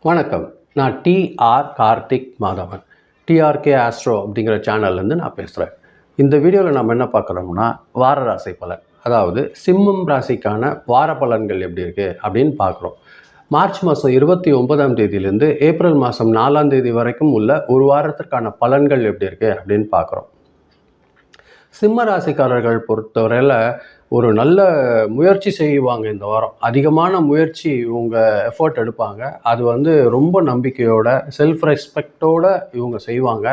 வணக்கம். நான் Karthik Madhavan. TRK astro அப்படிங்கிற சேனல்லேருந்து நான் பேசுகிறேன். இந்த வீடியோவில் நம்ம என்ன பார்க்குறோம்னா, வார ராசி பலன். அதாவது சிம்மம் ராசிக்கான வார பலன்கள் எப்படி இருக்குது அப்படின்னு பார்க்குறோம். மார்ச் மாதம் 29ஆம் தேதியிலேருந்து ஏப்ரல் மாதம் 4ஆம் தேதி வரைக்கும் உள்ள ஒரு வாரத்திற்கான பலன்கள் எப்படி இருக்குது அப்படின்னு பார்க்குறோம். சிம்ம ராசிக்காரர்கள் பொறுத்தவரையில் ஒரு நல்ல முயற்சி செய்வாங்க இந்த வாரம். அதிகமான முயற்சி இவங்க எஃபோர்ட் எடுப்பாங்க. அது ரொம்ப நம்பிக்கையோட, செல்ஃப் ரெஸ்பெக்டோடு இவங்க செய்வாங்க.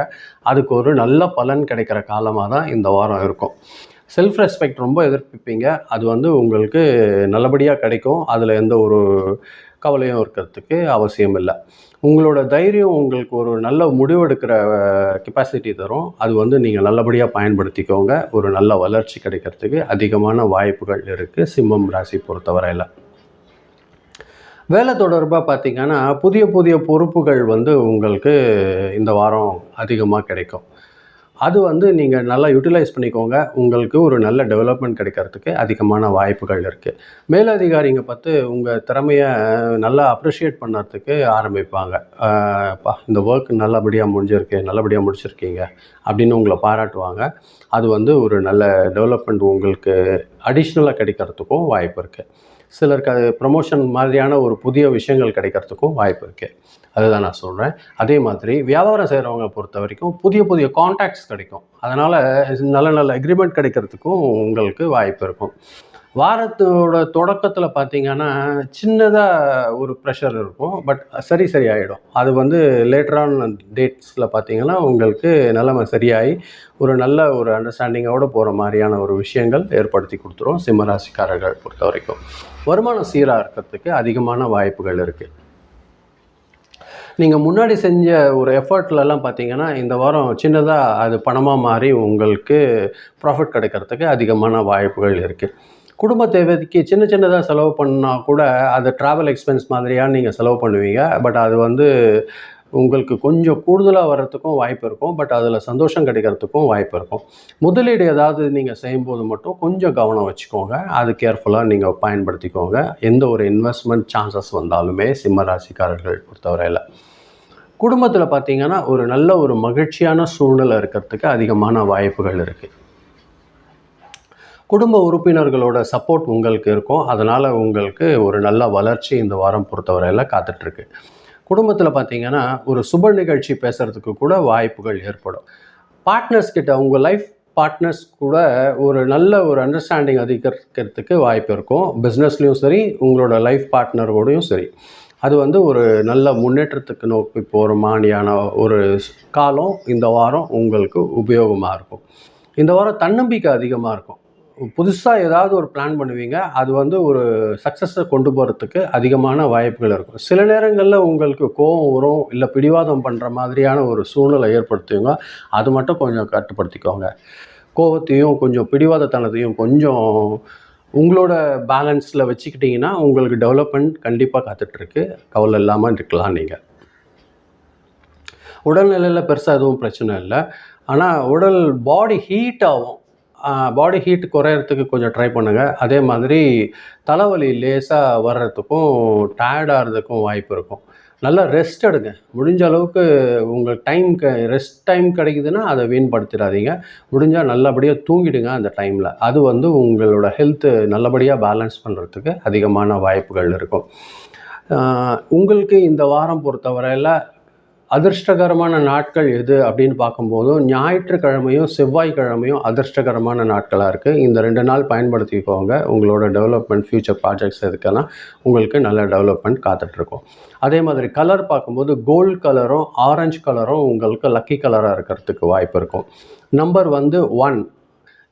அதுக்கு ஒரு நல்ல பலன் கிடைக்கிற காலமாக தான் இந்த வாரம் இருக்கும். செல்ஃப் ரெஸ்பெக்ட் ரொம்ப எதிர்பார்ப்பீங்க. அது உங்களுக்கு நல்லபடியாக கிடைக்கும். அதில் எந்த ஒரு கவலையும் இருக்கிறதுக்கு அவசியம் இல்லை. உங்களோட தைரியம் உங்களுக்கு ஒரு நல்ல முடிவெடுக்கிற கெப்பாசிட்டி தரும். அது நீங்கள் நல்லபடியாக பயன்படுத்திக்கோங்க. ஒரு நல்ல வளர்ச்சி கிடைக்கிறதுக்கு அதிகமான வாய்ப்புகள் இருக்குது சிம்மம் ராசி பொறுத்தவரையில். வேலை தொடர்பாக பார்த்திங்கன்னா புதிய புதிய பொறுப்புகள் உங்களுக்கு இந்த வாரம் அதிகமாக கிடைக்கும். அது நீங்கள் நல்லா யூட்டிலைஸ் பண்ணிக்கோங்க. உங்களுக்கு ஒரு நல்ல டெவலப்மெண்ட் கிடைக்கிறதுக்கு அதிகமான வாய்ப்புகள் இருக்குது. மேலதிகாரிங்க பார்த்து உங்கள் திறமையை நல்லா அப்ரிஷியேட் பண்ணுறதுக்கு ஆரம்பிப்பாங்க. இந்த ஒர்க் நல்லபடியாக முடிச்சிருக்கீங்க அப்படின்னு உங்களை பாராட்டுவாங்க. அது ஒரு நல்ல டெவலப்மெண்ட் உங்களுக்கு அடிஷ்னலாக கிடைக்கிறதுக்கும் வாய்ப்பு இருக்குது. சிலருக்கு அது ப்ரமோஷன் மாதிரியான ஒரு புதிய விஷயங்கள் கிடைக்கிறதுக்கும் வாய்ப்பு இருக்குது. அதுதான் நான் சொல்கிறேன். அதே மாதிரி வியாபாரம் செய்கிறவங்க பொறுத்த வரைக்கும் புதிய புதிய கான்டாக்ட்ஸ் கிடைக்கும். அதனால் நல்ல நல்ல அக்ரிமெண்ட் கிடைக்கிறதுக்கும் உங்களுக்கு வாய்ப்பு இருக்கும். வாரத்தோட தொடக்கத்தில் பார்த்திங்கன்னா சின்னதாக ஒரு ப்ரெஷர் இருக்கும். பட் சரியாயிடும். அது லேட்டரான டேட்ஸில் பார்த்திங்கன்னா உங்களுக்கு நிலைமை சரியாகி ஒரு நல்ல ஒரு அண்டர்ஸ்டாண்டிங்கோடு போகிற மாதிரியான ஒரு விஷயங்கள் ஏற்படுத்தி கொடுத்துரும் சிம்மராசிக்காரர்கள் பொறுத்த வரைக்கும். வருமானம் சீராக இருக்கிறதுக்கு அதிகமான வாய்ப்புகள் இருக்குது. நீங்கள் முன்னாடி செஞ்ச ஒரு எஃபர்ட்லலாம் பார்த்தீங்கன்னா இந்த வாரம் சின்னதாக அது பணமாக மாறி உங்களுக்கு ப்ராஃபிட் கிடைக்கிறதுக்கு அதிகமான வாய்ப்புகள் இருக்குது. குடும்ப தேவைக்கு சின்னதாக செலவு பண்ணால் கூட அது ட்ராவல் எக்ஸ்பென்ஸ் மாதிரியாக நீங்கள் செலவு பண்ணுவீங்க. பட் அது உங்களுக்கு கொஞ்சம் கூடுதலாக வர்றதுக்கும் வாய்ப்பு இருக்கும். பட் அதில் சந்தோஷம் கிடைக்கிறதுக்கும் வாய்ப்பு இருக்கும். முதலீடு ஏதாவது நீங்கள் செய்யும்போது மட்டும் கொஞ்சம் கவனம் வச்சுக்கோங்க. அது கேர்ஃபுல்லாக நீங்கள் பயன்படுத்திக்கோங்க. எந்த ஒரு இன்வெஸ்ட்மெண்ட் சான்சஸ் வந்தாலுமே சிம்ம ராசிக்காரர்கள் பொறுத்தவரையில். குடும்பத்தில் பார்த்திங்கன்னா ஒரு நல்ல ஒரு மகிழ்ச்சியான சூழ்நிலை இருக்கிறதுக்கு அதிகமான வாய்ப்புகள் இருக்குது. குடும்ப உறுப்பினர்களோட சப்போர்ட் உங்களுக்கு இருக்கும். அதனால் உங்களுக்கு ஒரு நல்ல வளர்ச்சி இந்த வாரம் பொறுத்தவரையில் காத்துட்ருக்கு. குடும்பத்தில் பார்த்திங்கன்னா ஒரு சுப நிகழ்ச்சி பேசுகிறதுக்கு கூட வாய்ப்புகள் ஏற்படும். பார்ட்னர்ஸ்கிட்ட உங்கள் லைஃப் பார்ட்னர்ஸ் கூட ஒரு நல்ல ஒரு அண்டர்ஸ்டாண்டிங் அதிகரிக்கிறதுக்கு வாய்ப்பு இருக்கும். பிஸ்னஸ்லேயும் சரி, உங்களோட லைஃப் பார்ட்னரோடையும் சரி. அது ஒரு நல்ல முன்னேற்றத்துக்கு நோக்கி போகிற மாதிரியான ஒரு காலம் இந்த வாரம் உங்களுக்கு உபயோகமாக இருக்கும். இந்த வாரம் தன்னம்பிக்கை அதிகமாக இருக்கும். புதுசாக ஏதாவது ஒரு பிளான் பண்ணுவீங்க. அது ஒரு சக்ஸஸை கொண்டு போகிறதுக்கு அதிகமான வாய்ப்புகள் இருக்கும். சில நேரங்களில் உங்களுக்கு கோபம் வரும், இல்லை பிடிவாதம் பண்ணுற மாதிரியான ஒரு சூழ்நிலை ஏற்படுத்துவீங்க. அது மட்டும் கொஞ்சம் கட்டுப்படுத்திக்கோங்க. கோபத்தையும் கொஞ்சம் பிடிவாதத்தனத்தையும் கொஞ்சம் உங்களோட பேலன்ஸில் வச்சுக்கிட்டிங்கன்னா உங்களுக்கு டெவலப்மெண்ட் கண்டிப்பாக காத்துட்ருக்கு. கவலை இல்லாமல் இருக்கலாம் நீங்கள். உடல்நிலையில் பெருசாக எதுவும் பிரச்சனை இல்லை. ஆனால் பாடி ஹீட் ஆகும். பாடி ஹீட் குறையிறதுக்கு கொஞ்சம் ட்ரை பண்ணுங்கள். அதே மாதிரி தலைவலி லேசாக வர்றதுக்கும் டயர்டாகிறதுக்கும் வாய்ப்பு இருக்கும். நல்லா ரெஸ்ட் எடுங்க. முடிஞ்ச அளவுக்கு உங்களுக்கு ரெஸ்ட் டைம் கிடைக்குதுன்னா அதை வீண்படுத்திடாதீங்க. முடிஞ்சால் நல்லபடியாக தூங்கிடுங்க அந்த டைமில். அது உங்களோட ஹெல்த்து நல்லபடியாக பேலன்ஸ் பண்ணுறதுக்கு அதிகமான வாய்ப்புகள் இருக்கும். உங்களுக்கு இந்த வாரம் பொறுத்தவரையில் அதிர்ஷ்டகரமான நாட்கள் எது அப்படின்னு பார்க்கும்போது ஞாயிற்றுக்கிழமையும் செவ்வாய்க்கிழமையும் அதிர்ஷ்டகரமான நாட்களாக இருக்குது. இந்த 2 நாள் பயன்படுத்திக்கோங்க. உங்களோட டெவலப்மெண்ட் ஃப்யூச்சர் ப்ராஜெக்ட்ஸ் எதுக்கெல்லாம் உங்களுக்கு நல்ல டெவலப்மெண்ட் காத்துட்ருக்கும். அதே மாதிரி கலர் பார்க்கும்போது கோல்டு கலரும் ஆரஞ்சு கலரும் உங்களுக்கு லக்கி கலராக இருக்கிறதுக்கு வாய்ப்பு இருக்கும். நம்பர் 1.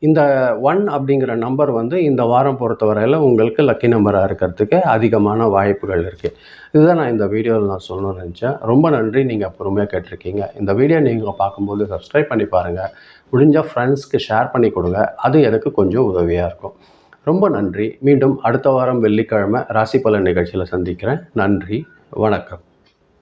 இந்த 1 அப்படிங்கிற நம்பர் இந்த வாரம் பொறுத்தவரையில் உங்களுக்கு லக்கி நம்பராக இருக்கிறதுக்கு அதிகமான வாய்ப்புகள் இருக்குது. இதுதான் நான் இந்த வீடியோவில் நான் சொல்லணும்னு நினச்சேன். ரொம்ப நன்றி, நீங்கள் பொறுமையாக கேட்டிருக்கீங்க. இந்த வீடியோ நீங்கள் பார்க்கும்போது சப்ஸ்கிரைப் பண்ணி பாருங்கள். முடிஞ்சால் ஃப்ரெண்ட்ஸ்க்கு ஷேர் பண்ணி கொடுங்க. அது எனக்கு கொஞ்சம் உதவியாக இருக்கும். ரொம்ப நன்றி. மீண்டும் அடுத்த வாரம் வெள்ளிக்கிழமை ராசி பலன் நிகழ்ச்சியில் சந்திக்கிறேன். நன்றி, வணக்கம்.